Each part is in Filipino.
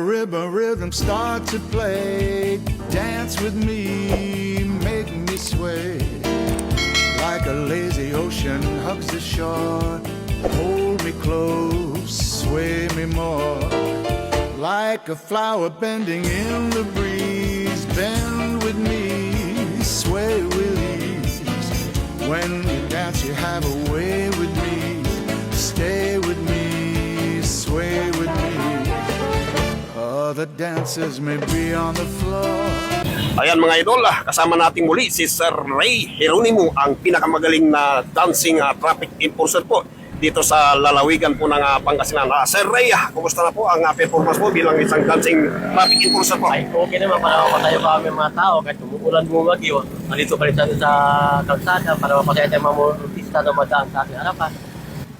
marimba rhythm start to play, dance with me, make me sway. Like a lazy ocean hugs the shore, hold me close, sway me more. Like a flower bending in the breeze, bend with me, sway with ease. When you dance you have a way with me, stay with me, sway with me. Other dancers may be on the floor. Ayan mga idol, kasama natin muli si Sir Ray Geronimo, ang pinakamagaling na dancing traffic enforcer po dito sa lalawigan po ng Pangasinan. Sir Ray, kumusta na po ang performance mo bilang isang dancing traffic enforcer po? Ay, okay naman para mapatayo pa kami mga tao kahit umuulan bumagyo. Nandito pa rin sa kalsada para mapataya tayo mga motorista na madaan sa ating harapan.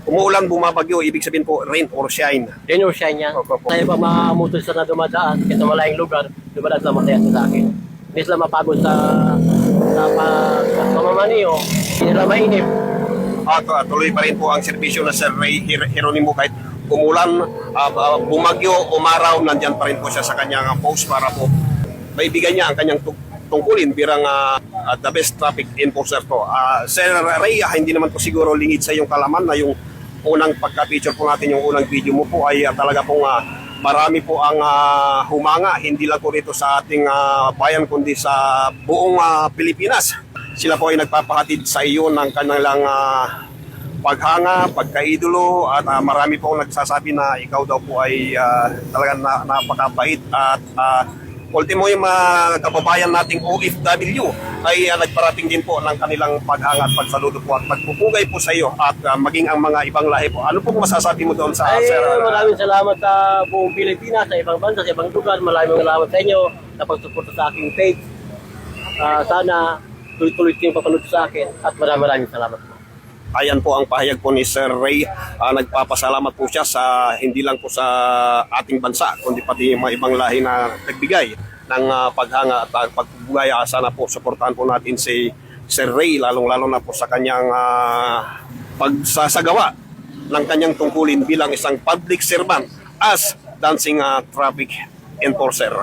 Umuulan, bumabagyo, ibig sabihin po rain or shine. Rain or shine yan. Opo. Tayo pa mga motorista na dumadaan kahit sa malayong lugar, dumadaan sila mataya sa akin. Hindi sila mapagod sa pamamaniho, hindi sila mainip. At tuloy pa rin po ang serbisyo na Sir Ray Geronimo kahit umulan, bumagyo, umaraw, nandyan pa rin po siya sa kanyang post para po maibigay niya ang kanyang tungkulin bilang the best traffic enforcer po. Sir Ray, hindi naman po siguro lingid sa iyong kalaman na yung unang pagka-picture po natin, yung unang video mo po ay talaga pong marami po ang humanga, hindi lang po rito sa ating bayan kundi sa buong Pilipinas. Sila po ay nagpapahatid sa iyo ng kanilang paghanga, pagkaidolo at marami po nagsasabi na ikaw daw po ay talagang napakabait at ultimo yung mga kababayan nating OFW ay nagparating din po ng kanilang paghanga at pagsaludo po at pagpupugay po sa iyo at maging ang mga ibang lahi po. Ano pong masasabi mo doon sa Ay, Sir? maraming salamat sa buong Pilipinas, sa ibang bansa, sa ibang lugar. Maraming salamat sa inyo na pagsuporta sa aking page. Sana tuloy-tuloy kayong papanood sa akin at maraming salamat po. Ayan po ang pahayag po ni Sir Ray. Nagpapasalamat po siya sa hindi lang po sa ating bansa kundi pati mga ibang lahi na nagbigay ng paghanga at pagpupugay. Sana po suportahan po natin si Sir Ray lalong-lalo na po sa kanyang pagsasagawa ng kanyang tungkulin bilang isang public servant as dancing traffic enforcer.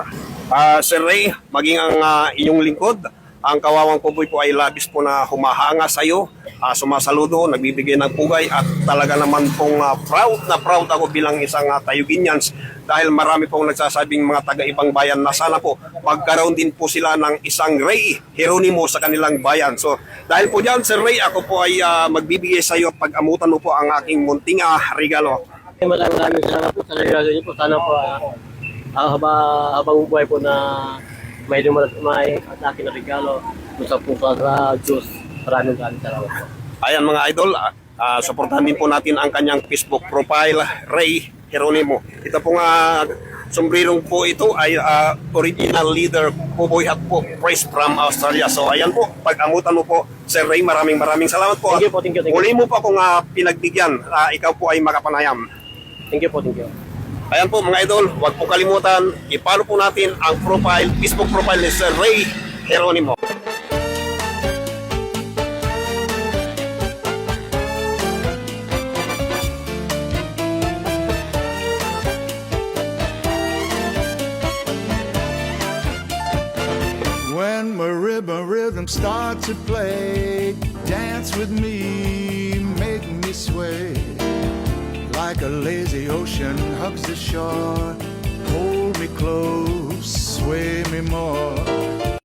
Sir Ray, maging ang inyong lingkod, ang Kawawang Kuboy po ay labis po na humahanga sa iyo, sumasaludo, nagbibigay ng pugay at talaga naman pong proud na proud ako bilang isang Tayuginians dahil marami pong nagsasabing mga taga-ibang bayan na sana po magkaroon din po sila ng isang Ray Geronimo sa kanilang bayan. So dahil po dyan, Sir Ray, ako po ay magbibigay sa iyo at pag-amutan mo po ang aking munting regalo. Maraming salamat po sa regalo niyo po. Sana po habang buhay po na may at akin na regalo sa puso sa Diyos. Maraming salamat po. Ayan mga idol, suportahan din po natin ang kanyang Facebook profile, Ray Geronimo. Ito pong sombrirong po ito ay original leader Kuboy Hat po, praise from Australia. So ayan po, pag-amutan mo po, Sir Ray, maraming salamat po. Thank you po, thank you. Muli mo po akong pinagbigyan, ikaw po ay makapanayam. Thank you po, thank you. Ayan po mga idol, huwag po kalimutan, i-follow po natin ang profile, Facebook profile ni Sir Ray Geronimo. When marimba rhythm start to play, dance with me, make me sway. Like a lazy ocean hugs the shore, hold me close, sway me more.